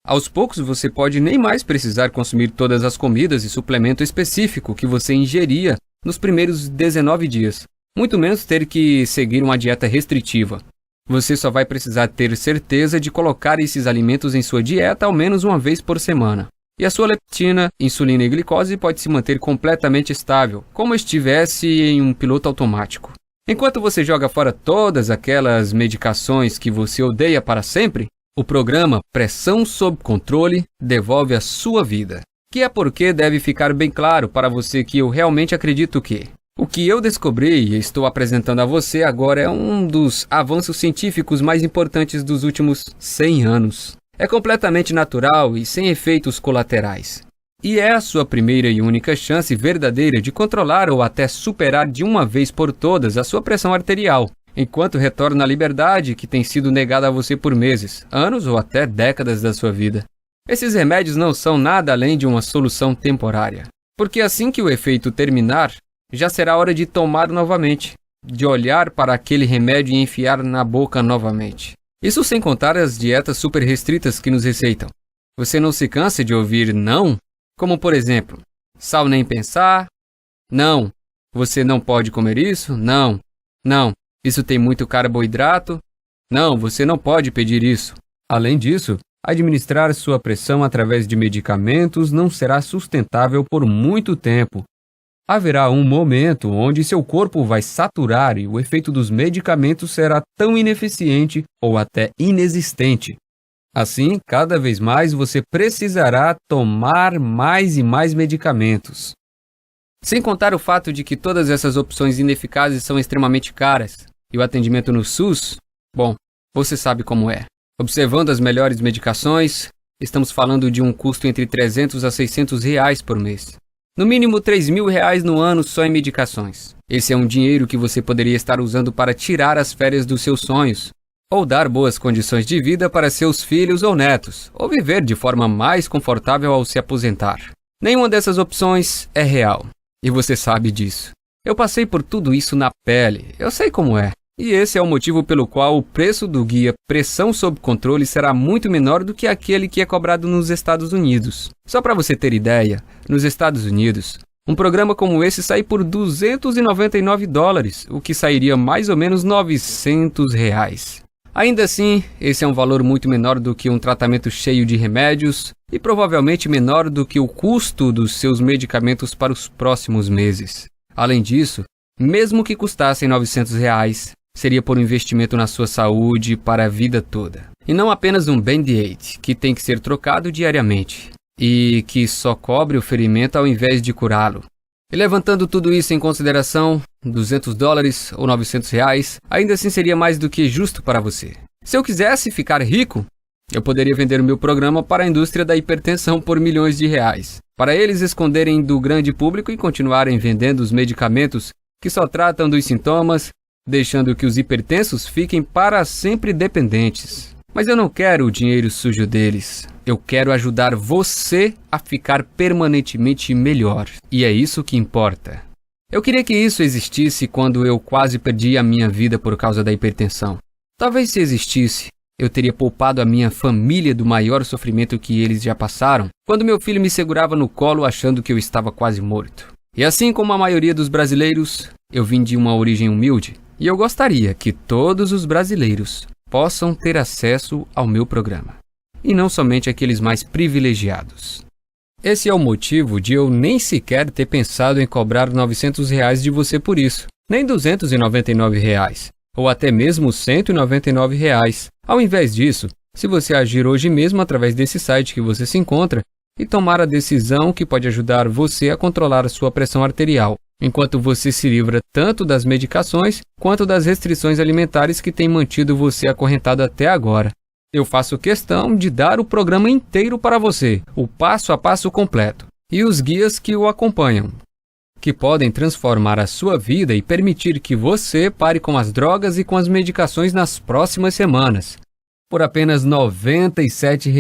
Aos poucos, você pode nem mais precisar consumir todas as comidas e suplemento específico que você ingeria nos primeiros 19 dias, muito menos ter que seguir uma dieta restritiva. Você só vai precisar ter certeza de colocar esses alimentos em sua dieta ao menos uma vez por semana. E a sua leptina, insulina e glicose pode se manter completamente estável, como estivesse em um piloto automático. Enquanto você joga fora todas aquelas medicações que você odeia para sempre, o programa Pressão Sob Controle devolve a sua vida. Que é porque deve ficar bem claro para você que eu realmente acredito que o que eu descobri e estou apresentando a você agora é um dos avanços científicos mais importantes dos últimos 100 anos. É completamente natural e sem efeitos colaterais. E é a sua primeira e única chance verdadeira de controlar ou até superar de uma vez por todas a sua pressão arterial, enquanto retorna à liberdade que tem sido negada a você por meses, anos ou até décadas da sua vida. Esses remédios não são nada além de uma solução temporária, porque assim que o efeito terminar, já será hora de tomar novamente, de olhar para aquele remédio e enfiar na boca novamente. Isso sem contar as dietas super restritas que nos receitam. Você não se cansa de ouvir não? Como por exemplo, sal nem pensar, não, você não pode comer isso, não, isso tem muito carboidrato, não, você não pode pedir isso. Além disso, administrar sua pressão através de medicamentos não será sustentável por muito tempo. Haverá um momento onde seu corpo vai saturar e o efeito dos medicamentos será tão ineficiente ou até inexistente. Assim, cada vez mais você precisará tomar mais e mais medicamentos. Sem contar o fato de que todas essas opções ineficazes são extremamente caras, e o atendimento no SUS, bom, você sabe como é. Observando as melhores medicações, estamos falando de um custo entre 300 a 600 reais por mês. No mínimo 3.000 reais no ano só em medicações. Esse é um dinheiro que você poderia estar usando para tirar as férias dos seus sonhos, ou dar boas condições de vida para seus filhos ou netos, ou viver de forma mais confortável ao se aposentar. Nenhuma dessas opções é real, e você sabe disso. Eu passei por tudo isso na pele, eu sei como é. E esse é o motivo pelo qual o preço do guia Pressão Sob Controle será muito menor do que aquele que é cobrado nos Estados Unidos. Só para você ter ideia, nos Estados Unidos, um programa como esse sai por $299, o que sairia mais ou menos 900 reais. Ainda assim, esse é um valor muito menor do que um tratamento cheio de remédios e provavelmente menor do que o custo dos seus medicamentos para os próximos meses. Além disso, mesmo que custassem 900 reais, seria por um investimento na sua saúde para a vida toda. E não apenas um Band-Aid, que tem que ser trocado diariamente, e que só cobre o ferimento ao invés de curá-lo. E levantando tudo isso em consideração, $200 ou 900 reais, ainda assim seria mais do que justo para você. Se eu quisesse ficar rico, eu poderia vender o meu programa para a indústria da hipertensão por milhões de reais, para eles esconderem do grande público e continuarem vendendo os medicamentos que só tratam dos sintomas, deixando que os hipertensos fiquem para sempre dependentes. Mas eu não quero o dinheiro sujo deles. Eu quero ajudar você a ficar permanentemente melhor. E é isso que importa. Eu queria que isso existisse quando eu quase perdi a minha vida por causa da hipertensão. Talvez se existisse, eu teria poupado a minha família do maior sofrimento que eles já passaram, quando meu filho me segurava no colo achando que eu estava quase morto. E assim como a maioria dos brasileiros, eu vim de uma origem humilde. E eu gostaria que todos os brasileiros possam ter acesso ao meu programa, e não somente aqueles mais privilegiados. Esse é o motivo de eu nem sequer ter pensado em cobrar 900 reais de você por isso, nem 299 reais, ou até mesmo 199 reais. Ao invés disso, se você agir hoje mesmo através desse site que você se encontra e tomar a decisão que pode ajudar você a controlar a sua pressão arterial, enquanto você se livra tanto das medicações quanto das restrições alimentares que têm mantido você acorrentado até agora. Eu faço questão de dar o programa inteiro para você, o passo a passo completo, e os guias que o acompanham. que podem transformar a sua vida e permitir que você pare com as drogas e com as medicações nas próximas semanas, por apenas R$ 97,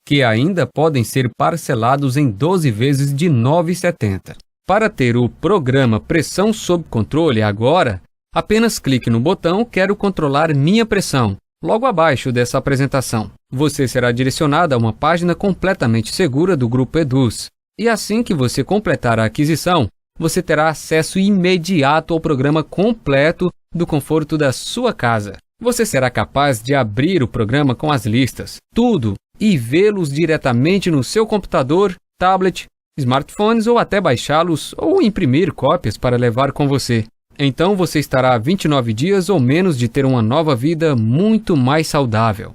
que ainda podem ser parcelados em 12 vezes de R$ 9,70. Para ter o programa Pressão Sob Controle agora, apenas clique no botão Quero controlar minha pressão, logo abaixo dessa apresentação. Você será direcionado a uma página completamente segura do Grupo Eduz. E assim que você completar a aquisição, você terá acesso imediato ao programa completo do conforto da sua casa. Você será capaz de abrir o programa com as listas, tudo, e vê-los diretamente no seu computador, tablet, smartphones ou até baixá-los ou imprimir cópias para levar com você. Então você estará a 29 dias ou menos de ter uma nova vida muito mais saudável.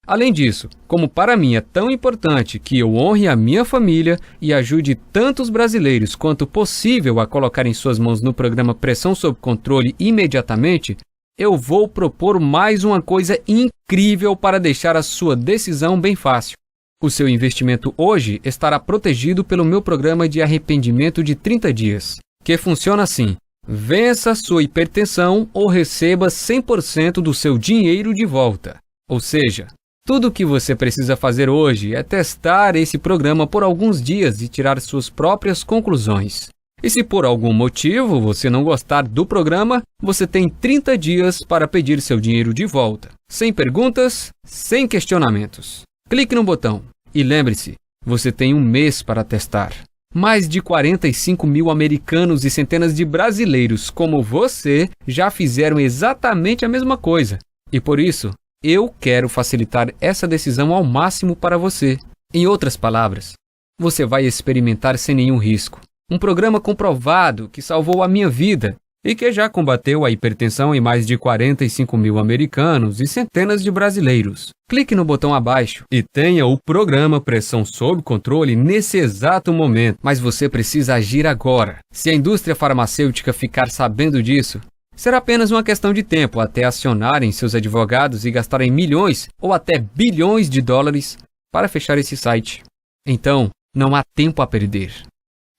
Além disso, como para mim é tão importante que eu honre a minha família e ajude tantos brasileiros quanto possível a colocar em suas mãos no programa Pressão Sob Controle imediatamente, eu vou propor mais uma coisa incrível para deixar a sua decisão bem fácil. O seu investimento hoje estará protegido pelo meu programa de arrependimento de 30 dias, que funciona assim: vença sua hipertensão ou receba 100% do seu dinheiro de volta. Ou seja, tudo o que você precisa fazer hoje é testar esse programa por alguns dias e tirar suas próprias conclusões. E se por algum motivo você não gostar do programa, você tem 30 dias para pedir seu dinheiro de volta, sem perguntas, sem questionamentos. Clique no botão e lembre-se, você tem um mês para testar. Mais de 45 mil americanos e centenas de brasileiros como você já fizeram exatamente a mesma coisa. E por isso, eu quero facilitar essa decisão ao máximo para você. Em outras palavras, você vai experimentar sem nenhum risco. Um programa comprovado que salvou a minha vida e que já combateu a hipertensão em mais de 45 mil americanos e centenas de brasileiros. Clique no botão abaixo e tenha o programa Pressão Sob Controle nesse exato momento. Mas você precisa agir agora. Se a indústria farmacêutica ficar sabendo disso, será apenas uma questão de tempo até acionarem seus advogados e gastarem milhões ou até bilhões de dólares para fechar esse site. Então, não há tempo a perder.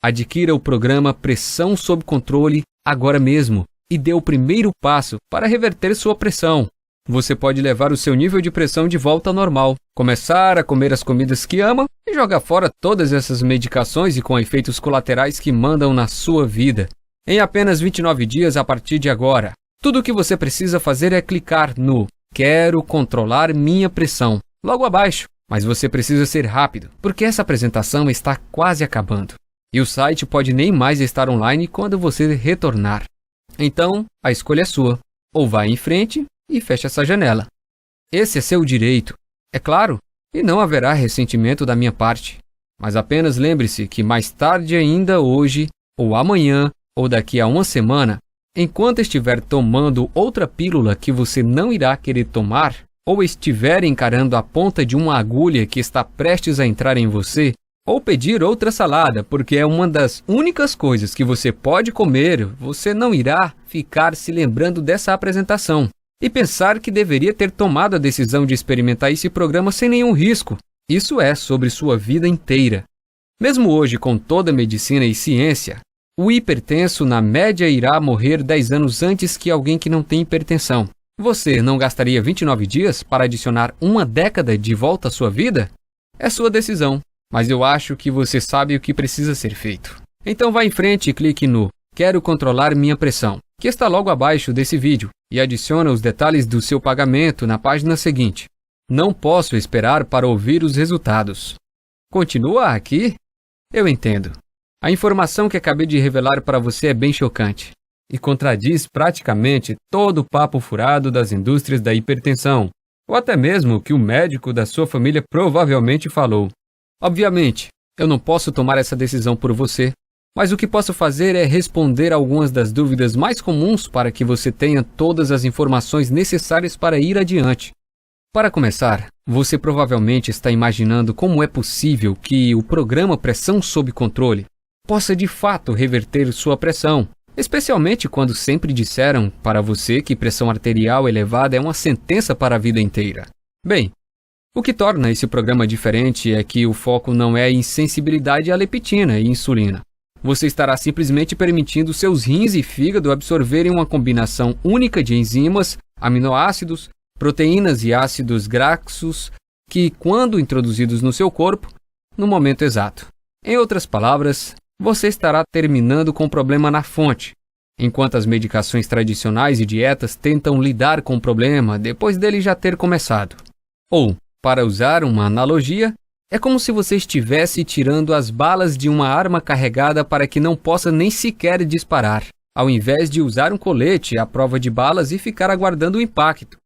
Adquira o programa Pressão Sob Controle agora mesmo e dê o primeiro passo para reverter sua pressão. Você pode levar o seu nível de pressão de volta ao normal, começar a comer as comidas que ama e jogar fora todas essas medicações e com efeitos colaterais que mandam na sua vida. Em apenas 29 dias a partir de agora. Tudo o que você precisa fazer é clicar no Quero controlar minha pressão, logo abaixo. Mas você precisa ser rápido, porque essa apresentação está quase acabando. E o site pode nem mais estar online quando você retornar. Então, a escolha é sua. Ou vá em frente e feche essa janela. Esse é seu direito, é claro, e não haverá ressentimento da minha parte. Mas apenas lembre-se que mais tarde ainda hoje, ou amanhã, ou daqui a uma semana, enquanto estiver tomando outra pílula que você não irá querer tomar, ou estiver encarando a ponta de uma agulha que está prestes a entrar em você, ou pedir outra salada, porque é uma das únicas coisas que você pode comer, você não irá ficar se lembrando dessa apresentação e pensar que deveria ter tomado a decisão de experimentar esse programa sem nenhum risco. Isso é sobre sua vida inteira. Mesmo hoje, com toda a medicina e ciência, o hipertenso na média irá morrer 10 anos antes que alguém que não tem hipertensão. Você não gastaria 29 dias para adicionar uma década de volta à sua vida? É sua decisão. Mas eu acho que você sabe o que precisa ser feito. Então vá em frente e clique no Quero controlar minha pressão, que está logo abaixo desse vídeo, e adicione os detalhes do seu pagamento na página seguinte. Não posso esperar para ouvir os resultados. Continua aqui? Eu entendo. A informação que acabei de revelar para você é bem chocante e contradiz praticamente todo o papo furado das indústrias da hipertensão, ou até mesmo o que o médico da sua família provavelmente falou. Obviamente, eu não posso tomar essa decisão por você, mas o que posso fazer é responder algumas das dúvidas mais comuns para que você tenha todas as informações necessárias para ir adiante. Para começar, você provavelmente está imaginando como é possível que o programa Pressão Sob Controle possa de fato reverter sua pressão, especialmente quando sempre disseram para você que pressão arterial elevada é uma sentença para a vida inteira. Bem, o que torna esse programa diferente é que o foco não é em sensibilidade à leptina e insulina, Você estará simplesmente permitindo seus rins e fígado absorverem uma combinação única de enzimas, aminoácidos, proteínas e ácidos graxos que, quando introduzidos no seu corpo, no momento exato. Em outras palavras, você estará terminando com o problema na fonte, enquanto as medicações tradicionais e dietas tentam lidar com o problema depois dele já ter começado. Ou, para usar uma analogia, é como se você estivesse tirando as balas de uma arma carregada para que não possa nem sequer disparar, ao invés de usar um colete à prova de balas e ficar aguardando o impacto.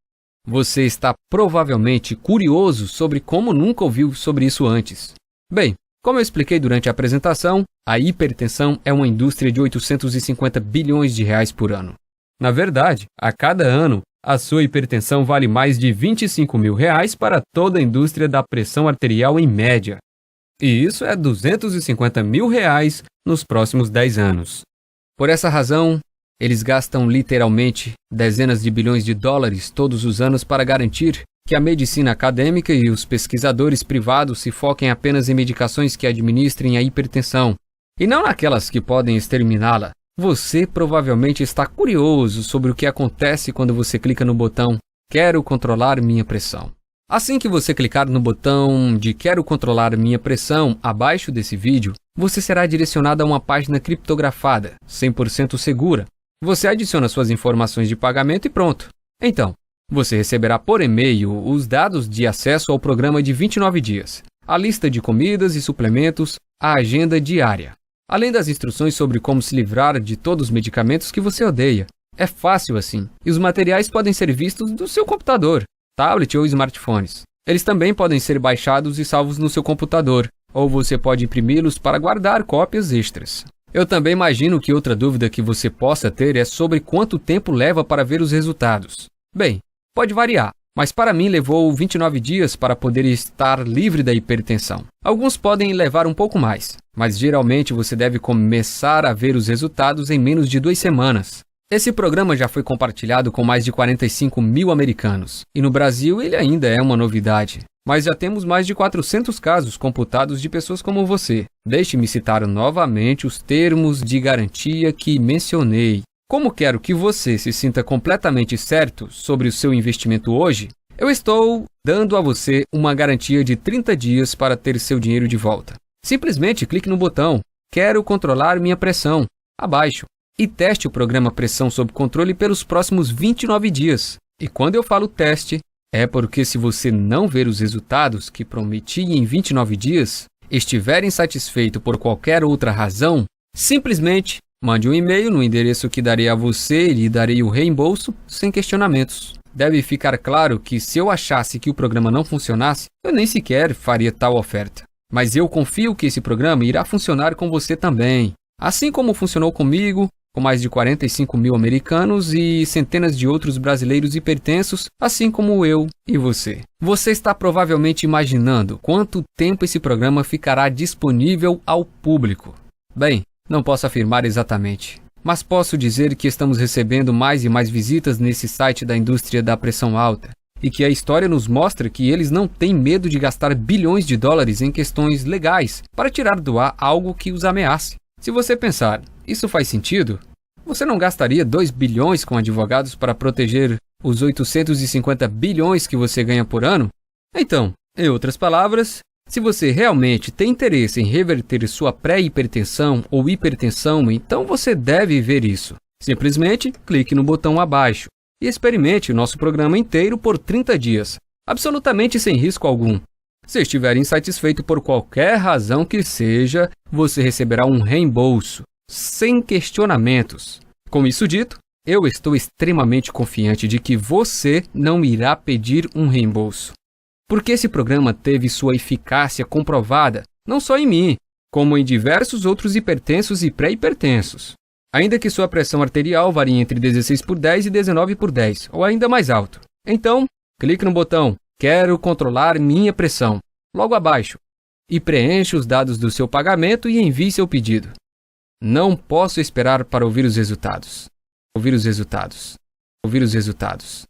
Você está provavelmente curioso sobre como nunca ouviu sobre isso antes. Bem, como eu expliquei durante a apresentação, a hipertensão é uma indústria de 850 bilhões de reais por ano. Na verdade, a cada ano, a sua hipertensão vale mais de 25 mil reais para toda a indústria da pressão arterial em média. E isso é 250 mil reais nos próximos 10 anos. Por essa razão, eles gastam literalmente dezenas de bilhões de dólares todos os anos para garantir que a medicina acadêmica e os pesquisadores privados se foquem apenas em medicações que administrem a hipertensão, e não naquelas que podem exterminá-la. Você provavelmente está curioso sobre o que acontece quando você clica no botão "Quero controlar minha pressão". Assim que você clicar no botão de "Quero controlar minha pressão" abaixo desse vídeo, você será direcionado a uma página criptografada, 100% segura. Você adiciona suas informações de pagamento e pronto. Então, você receberá por e-mail os dados de acesso ao programa de 29 dias, a lista de comidas e suplementos, a agenda diária, além das instruções sobre como se livrar de todos os medicamentos que você odeia. É fácil assim, e os materiais podem ser vistos do seu computador, tablet ou smartphones. Eles também podem ser baixados e salvos no seu computador, ou você pode imprimi-los para guardar cópias extras. Eu também imagino que outra dúvida que você possa ter é sobre quanto tempo leva para ver os resultados. Bem, pode variar, mas para mim levou 29 dias para poder estar livre da hipertensão. Alguns podem levar um pouco mais, mas geralmente você deve começar a ver os resultados em menos de 2 semanas. Esse programa já foi compartilhado com mais de 45 mil americanos, e no Brasil ele ainda é uma novidade. Mas já temos mais de 400 casos computados de pessoas como você. Deixe-me citar novamente os termos de garantia que mencionei. Como quero que você se sinta completamente certo sobre o seu investimento hoje, eu estou dando a você uma garantia de 30 dias para ter seu dinheiro de volta. Simplesmente clique no botão "Quero controlar minha pressão" abaixo e teste o programa Pressão Sob Controle pelos próximos 29 dias. E quando eu falo teste, é porque se você não ver os resultados que prometi em 29 dias, estiver insatisfeito por qualquer outra razão, simplesmente mande um e-mail no endereço que darei a você e lhe darei o reembolso sem questionamentos. Deve ficar claro que se eu achasse que o programa não funcionasse, eu nem sequer faria tal oferta. Mas eu confio que esse programa irá funcionar com você também. Assim como funcionou comigo, com mais de 45 mil americanos e centenas de outros brasileiros hipertensos, assim como eu e você. Você está provavelmente imaginando quanto tempo esse programa ficará disponível ao público. Bem, não posso afirmar exatamente, mas posso dizer que estamos recebendo mais e mais visitas nesse site da indústria da pressão alta, e que a história nos mostra que eles não têm medo de gastar bilhões de dólares em questões legais para tirar do ar algo que os ameace. Se você pensar, isso faz sentido? Você não gastaria 2 bilhões com advogados para proteger os 850 bilhões que você ganha por ano? Então, em outras palavras, se você realmente tem interesse em reverter sua pré-hipertensão ou hipertensão, então você deve ver isso. Simplesmente clique no botão abaixo e experimente o nosso programa inteiro por 30 dias, absolutamente sem risco algum. Se estiver insatisfeito por qualquer razão que seja, você receberá um reembolso, sem questionamentos. Com isso dito, eu estou extremamente confiante de que você não irá pedir um reembolso, porque esse programa teve sua eficácia comprovada, não só em mim, como em diversos outros hipertensos e pré-hipertensos. Ainda que sua pressão arterial varie entre 16/10 e 19/10, ou ainda mais alto. Então, clique no botão "Quero controlar minha pressão" logo abaixo e preencha os dados do seu pagamento e envie seu pedido. Não posso esperar para ouvir os resultados. Ouvir os resultados. Ouvir os resultados.